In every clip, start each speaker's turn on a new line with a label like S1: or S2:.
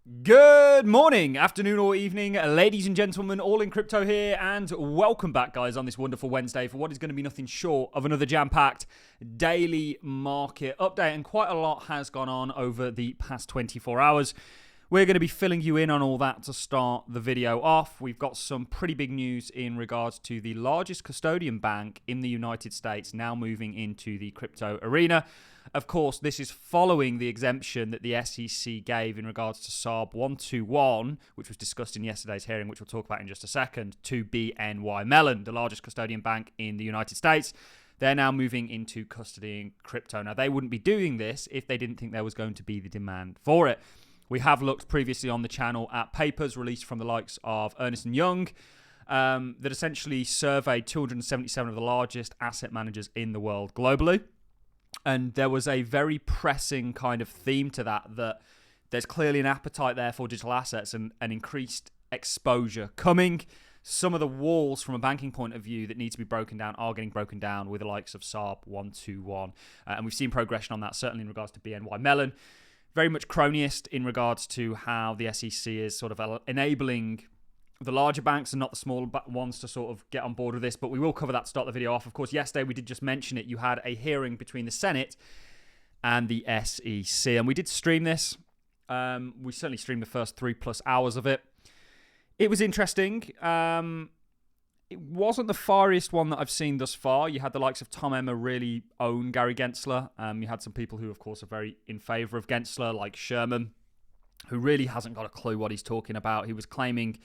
S1: Good morning, afternoon or evening, ladies and gentlemen, Allincrypto here, and welcome back, guys, on this wonderful Wednesday for what is going to be nothing short of another jam-packed daily market update, and quite a lot has gone on over the past 24 hours. We're going to be filling you in on all that to start the video off. We've got some pretty big news in regards to the largest custodian bank in the United States now moving into the crypto arena. Of course, this is following the exemption that the SEC gave in regards to SARB 121, which was discussed in yesterday's hearing, which we'll talk about in just a second, to BNY Mellon, the largest custodian bank in the United States. They're now moving into custodying crypto. Now, they wouldn't be doing this if they didn't think there was going to be the demand for it. We have looked previously on the channel at papers released from the likes of Ernst & Young that essentially surveyed 277 of the largest asset managers in the world globally. And there was a very pressing kind of theme to that there's clearly an appetite there for digital assets and an increased exposure coming. Some of the walls from a banking point of view that need to be broken down are getting broken down with the likes of SARB 121. And we've seen progression on that, certainly in regards to BNY Mellon. Very much cronyist in regards to how the SEC is sort of enabling the larger banks and not the smaller ones to sort of get on board with this, but we will cover that to start the video off. Of course, yesterday we did just mention it. You had a hearing between the Senate and the SEC, and we did stream this. We certainly streamed the first 3+ hours of it. It was interesting. It wasn't the fariest one that I've seen thus far. You had the likes of Tom Emmer really own Gary Gensler. You had some people who, of course, are very in favor of Gensler, like Sherman, who really hasn't got a clue what he's talking about. He was claiming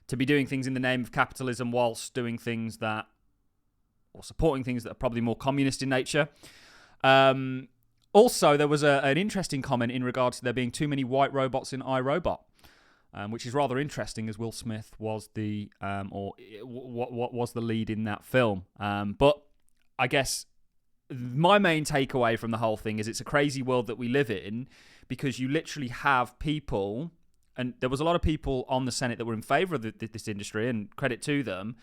S1: to be doing things in the name of capitalism whilst doing things that, or supporting things that are probably more communist in nature. Also, there was an interesting comment in regards to there being too many white robots in iRobot, which is rather interesting, as Will Smith was the, what was the lead in that film. But I guess my main takeaway from the whole thing is it's a crazy world that we live in, because you literally have people. And there was a lot of people on the Senate that were in favor of this industry, and credit to them.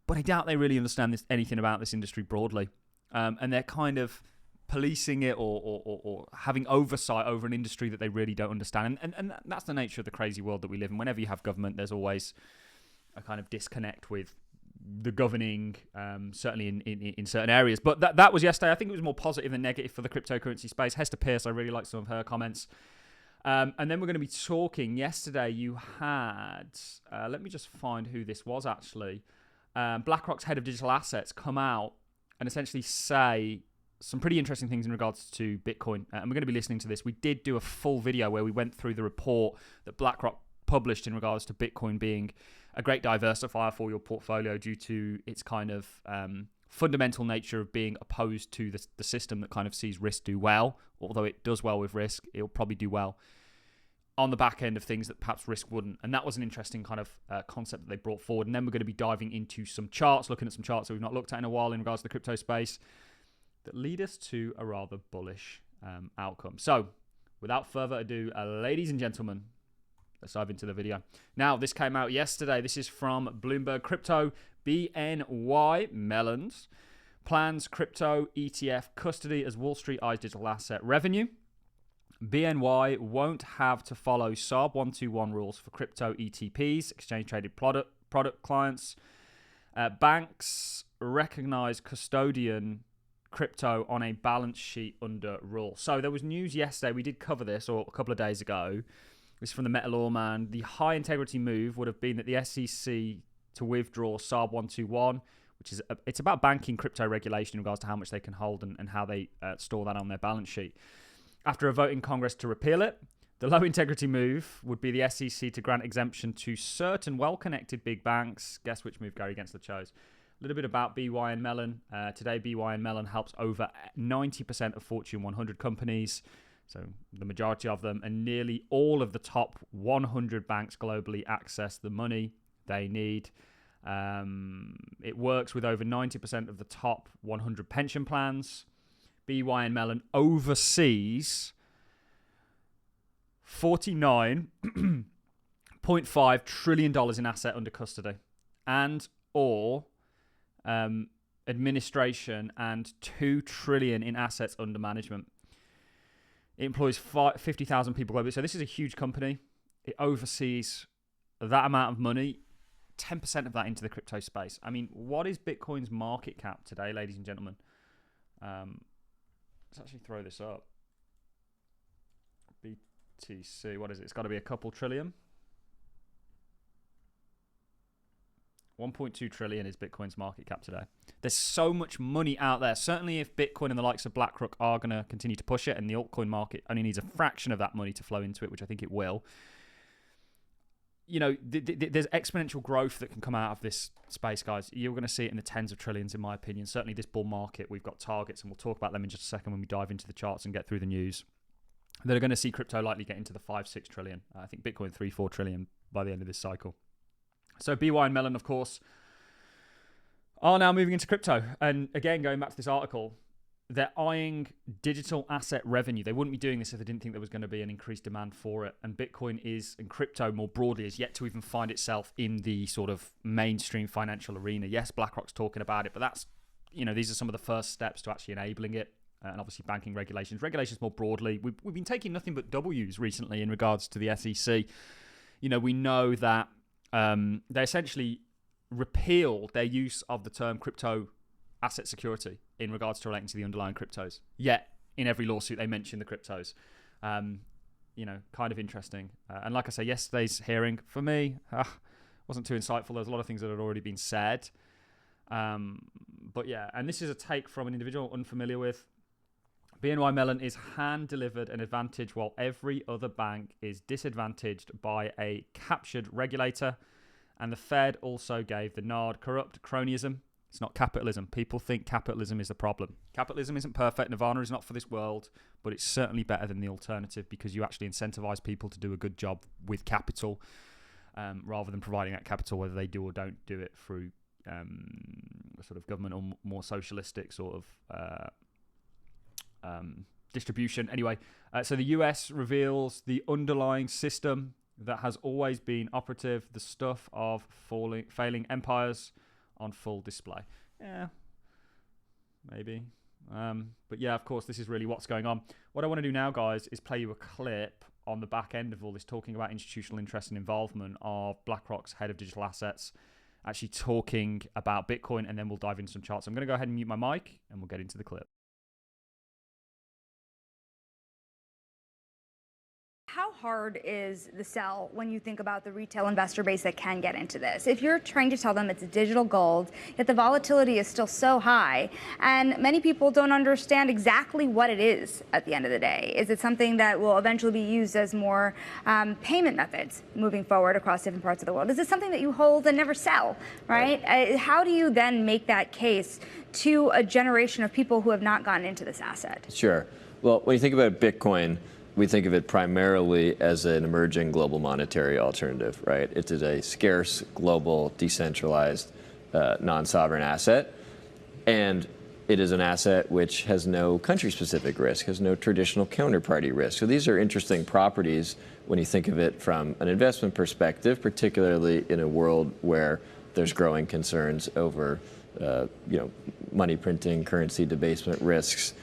S1: But I doubt they really understand anything about this industry broadly. And they're kind of policing it or having oversight over an industry that they really don't understand. And that's the nature of the crazy world that we live in. Whenever you have government, there's always a kind of disconnect with the governing, certainly in certain areas. But that was yesterday. I think it was more positive than negative for the cryptocurrency space. Hester Peirce, I really liked some of her comments. And then we're going to be talking. Yesterday you had, let me just find who this was actually. BlackRock's head of digital assets come out and essentially say some pretty interesting things in regards to Bitcoin. And we're going to be listening to this. We did do a full video where we went through the report that BlackRock published in regards to Bitcoin being a great diversifier for your portfolio due to its kind of fundamental nature of being opposed to the system that kind of sees risk do well. Although it does well with risk, it'll probably do well on the back end of things that perhaps risk wouldn't. And that was an interesting kind of concept that they brought forward. And then we're going to be diving into some charts, looking at some charts that we've not looked at in a while in regards to the crypto space that lead us to a rather bullish outcome. So without further ado, ladies and gentlemen, let's dive into the video. Now, this came out yesterday. This is from Bloomberg Crypto. BNY Mellon's plans crypto ETF custody as Wall Street eyes digital asset revenue. BNY won't have to follow SARB 121 rules for crypto ETPs, exchange-traded product clients. Banks recognize custodian crypto on a balance sheet under rule. So there was news yesterday. We did cover this, or a couple of days ago. This is from the Meta Lawman. The high-integrity move would have been that the SEC to withdraw SARB 121, which is it's about banking crypto regulation in regards to how much they can hold and how they store that on their balance sheet. After a vote in Congress to repeal it, the low integrity move would be the SEC to grant exemption to certain well-connected big banks. Guess which move Gary Gensler chose. A little bit about BNY Mellon. Today, BNY Mellon helps over 90% of Fortune 100 companies, so the majority of them, and nearly all of the top 100 banks globally access the money they need. It works with over 90% of the top 100 pension plans. BNY Mellon oversees $49.5 trillion in asset under custody and or administration and $2 trillion in assets under management. It employs 50,000 people globally. So this is a huge company. it oversees that amount of money, 10% of that into the crypto space. I mean, what is Bitcoin's market cap today, ladies and gentlemen? Let's actually throw this up. BTC, what is it? It's got to be a couple trillion. 1.2 trillion is Bitcoin's market cap today. There's so much money out there. Certainly if Bitcoin and the likes of BlackRock are going to continue to push it, and the altcoin market only needs a fraction of that money to flow into it, which I think it will, you know, there's exponential growth that can come out of this space, guys. You're going to see it in the tens of trillions, in my opinion. Certainly this bull market, we've got targets, and we'll talk about them in just a second when we dive into the charts and get through the news. They're going to see crypto likely get into the 5-6 trillion. I think Bitcoin 3-4 trillion by the end of this cycle. So BY and Mellon, of course, are now moving into crypto. And again, going back to this article, they're eyeing digital asset revenue. They wouldn't be doing this if they didn't think there was going to be an increased demand for it. And Bitcoin and crypto more broadly is yet to even find itself in the sort of mainstream financial arena. Yes, BlackRock's talking about it, but that's, you know, these are some of the first steps to actually enabling it. And obviously banking regulations more broadly. We've been taking nothing but W's recently in regards to the SEC. You know, we know that they essentially repealed their use of the term crypto asset security in regards to relating to the underlying cryptos. Yet, in every lawsuit, they mention the cryptos. You know, kind of interesting. And like I say, yesterday's hearing, for me, wasn't too insightful. There's a lot of things that had already been said. But yeah, and this is a take from an individual unfamiliar with. BNY Mellon is hand-delivered an advantage while every other bank is disadvantaged by a captured regulator. And the Fed also gave the nod. Corrupt cronyism. It's not capitalism. People think capitalism is the problem. Capitalism isn't perfect. Nirvana is not for this world, but it's certainly better than the alternative because you actually incentivize people to do a good job with capital rather than providing that capital, whether they do or don't do it through sort of government or more socialistic sort of distribution. Anyway, so the US reveals the underlying system that has always been operative, the stuff of failing empires on full display. Yeah, maybe. But yeah, of course, this is really what's going on. What I want to do now, guys, is play you a clip on the back end of all this, talking about institutional interest and involvement of BlackRock's head of digital assets, actually talking about Bitcoin, and then we'll dive into some charts. I'm going to go ahead and mute my mic, and we'll get into the clip.
S2: How hard is the sell when you think about the retail investor base that can get into this? If you're trying to tell them it's digital gold, yet the volatility is still so high, and many people don't understand exactly what it is at the end of the day. Is it something that will eventually be used as more payment methods moving forward across different parts of the world? Is it something that you hold and never sell, right? How do you then make that case to a generation of people who have not gotten into this asset?
S3: Sure. Well, when you think about Bitcoin, we think of it primarily as an emerging global monetary alternative, right? It is a scarce, global, decentralized, non-sovereign asset. And it is an asset which has no country-specific risk, has no traditional counterparty risk. So these are interesting properties when you think of it from an investment perspective, particularly in a world where there's growing concerns over money printing, currency debasement risks,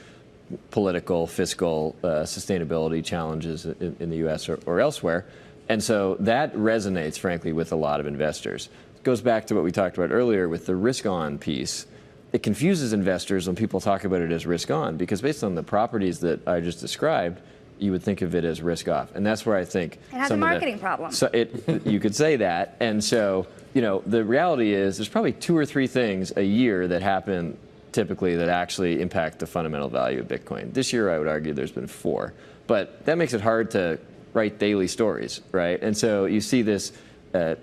S3: political, fiscal, sustainability challenges in the U.S. or elsewhere. And so that resonates, frankly, with a lot of investors. It goes back to what we talked about earlier with the risk-on piece. It confuses investors when people talk about it as risk-on, because based on the properties that I just described, you would think of it as risk-off. And that's where I think
S2: it has a marketing problem.
S3: So you could say that. And so, the reality is there's probably 2 or 3 things a year that happen typically that actually impact the fundamental value of Bitcoin. This year, I would argue there's been 4. But that makes it hard to write daily stories, right? And so you see this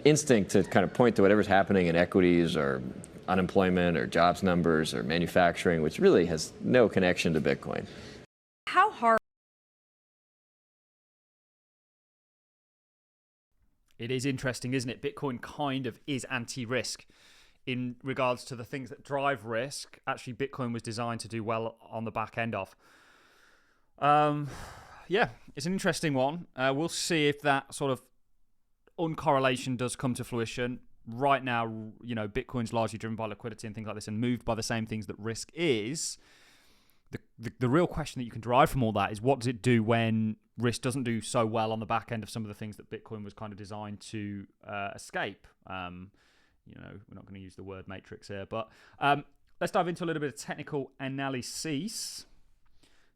S3: instinct to kind of point to whatever's happening in equities or unemployment or jobs numbers or manufacturing, which really has no connection to Bitcoin.
S2: How hard?
S1: It is interesting, isn't it? Bitcoin kind of is anti-risk. In regards to the things that drive risk, actually Bitcoin was designed to do well on the back end of. Yeah, it's an interesting one. We'll see if that sort of uncorrelation does come to fruition. Right now, Bitcoin's largely driven by liquidity and things like this and moved by the same things that risk is. The real question that you can derive from all that is, what does it do when risk doesn't do so well on the back end of some of the things that Bitcoin was kind of designed to escape. We're not going to use the word matrix here, but let's dive into a little bit of technical analysis.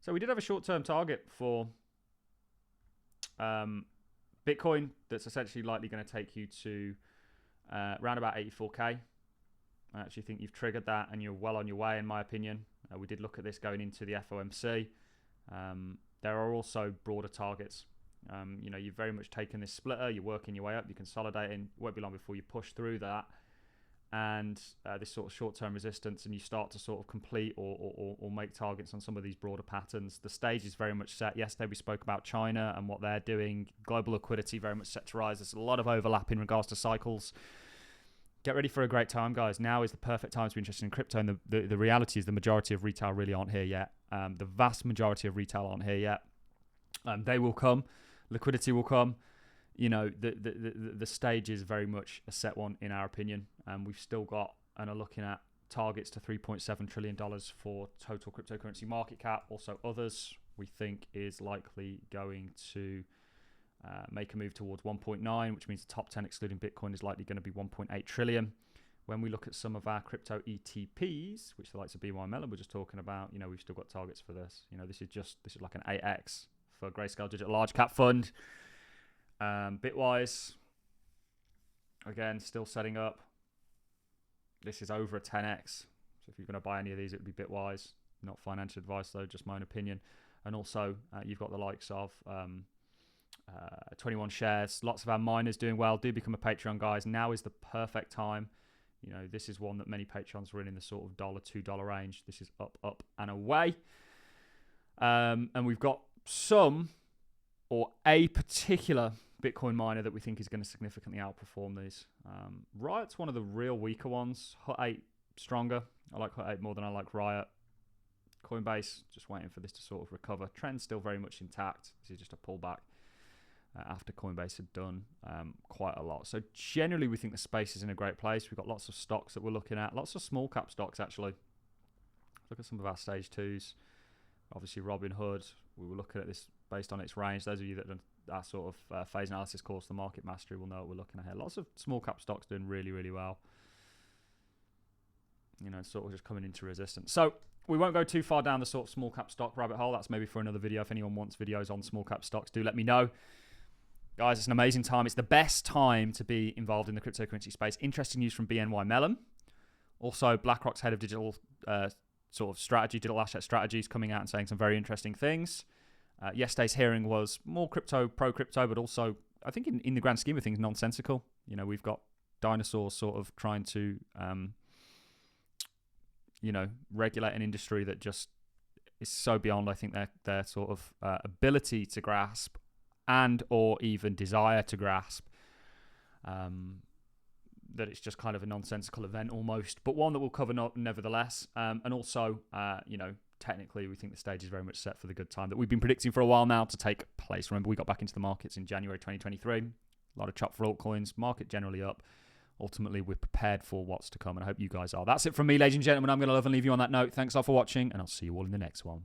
S1: So we did have a short-term target for Bitcoin that's essentially likely going to take you to around about 84k. I actually think you've triggered that and you're well on your way, in my opinion. We did look at this going into the FOMC. There are also broader targets. You've very much taken this splitter, you're working your way up, you're consolidating. It won't be long before you push through that. And this sort of short-term resistance, and you start to sort of complete or make targets on some of these broader patterns. The stage is very much set. Yesterday we spoke about China and what they're doing. Global liquidity very much set to rise. There's a lot of overlap in regards to cycles. Get ready for a great time, guys. Now is the perfect time to be interested in crypto. And the reality is the majority of retail really aren't here yet. The vast majority of retail aren't here yet. They will come. Liquidity will come. The stage is very much a set one, in our opinion. We've still got and are looking at targets to $3.7 trillion for total cryptocurrency market cap. Also others we think is likely going to make a move towards 1.9, which means the top 10 excluding Bitcoin is likely going to be 1.8 trillion. When we look at some of our crypto ETPs, which the likes of BY Mellon we're just talking about, we've still got targets for this. This is like an 8x for Grayscale Digital Large Cap Fund. Bitwise, again, still setting up. This is over a 10x. So if you're going to buy any of these, it would be Bitwise. Not financial advice, though, just my own opinion. And also, you've got the likes of 21 shares. Lots of our miners doing well. Do become a Patreon, guys. Now is the perfect time. This is one that many Patrons were in the sort of $2 range. This is up and away. And we've got some or a particular Bitcoin miner that we think is going to significantly outperform these. Riot's one of the real weaker ones. Hut 8 stronger. I like Hut 8 more than I like Riot. Coinbase, just waiting for this to sort of recover. Trend's still very much intact. This is just a pullback after Coinbase had done quite a lot. So generally, we think the space is in a great place. We've got lots of stocks that we're looking at. Lots of small cap stocks, actually. Look at some of our stage 2s. Obviously, Robinhood. We were looking at this based on its range. Those of you that done our sort of phase analysis course, the Market Mastery, will know what we're looking at here. Lots of small cap stocks doing really, really well. Sort of just coming into resistance. So we won't go too far down the sort of small cap stock rabbit hole. That's maybe for another video. If anyone wants videos on small cap stocks, do let me know. Guys, it's an amazing time. It's the best time to be involved in the cryptocurrency space. Interesting news from BNY Mellon. Also, BlackRock's head of digital sort of strategy, digital asset strategies, coming out and saying some very interesting things. Yesterday's hearing was more pro-crypto, but also, I think in the grand scheme of things, nonsensical. We've got dinosaurs sort of trying to, regulate an industry that just is so beyond, I think, their sort of ability to grasp and or even desire to grasp, that it's just kind of a nonsensical event almost, but one that we'll cover nevertheless. And also, technically, we think the stage is very much set for the good time that we've been predicting for a while now to take place. Remember, we got back into the markets in January 2023. A lot of chop for altcoins, market generally up. Ultimately, we're prepared for what's to come, and I hope you guys are. That's it from me, ladies and gentlemen. I'm going to love and leave you on that note. Thanks all for watching, and I'll see you all in the next one.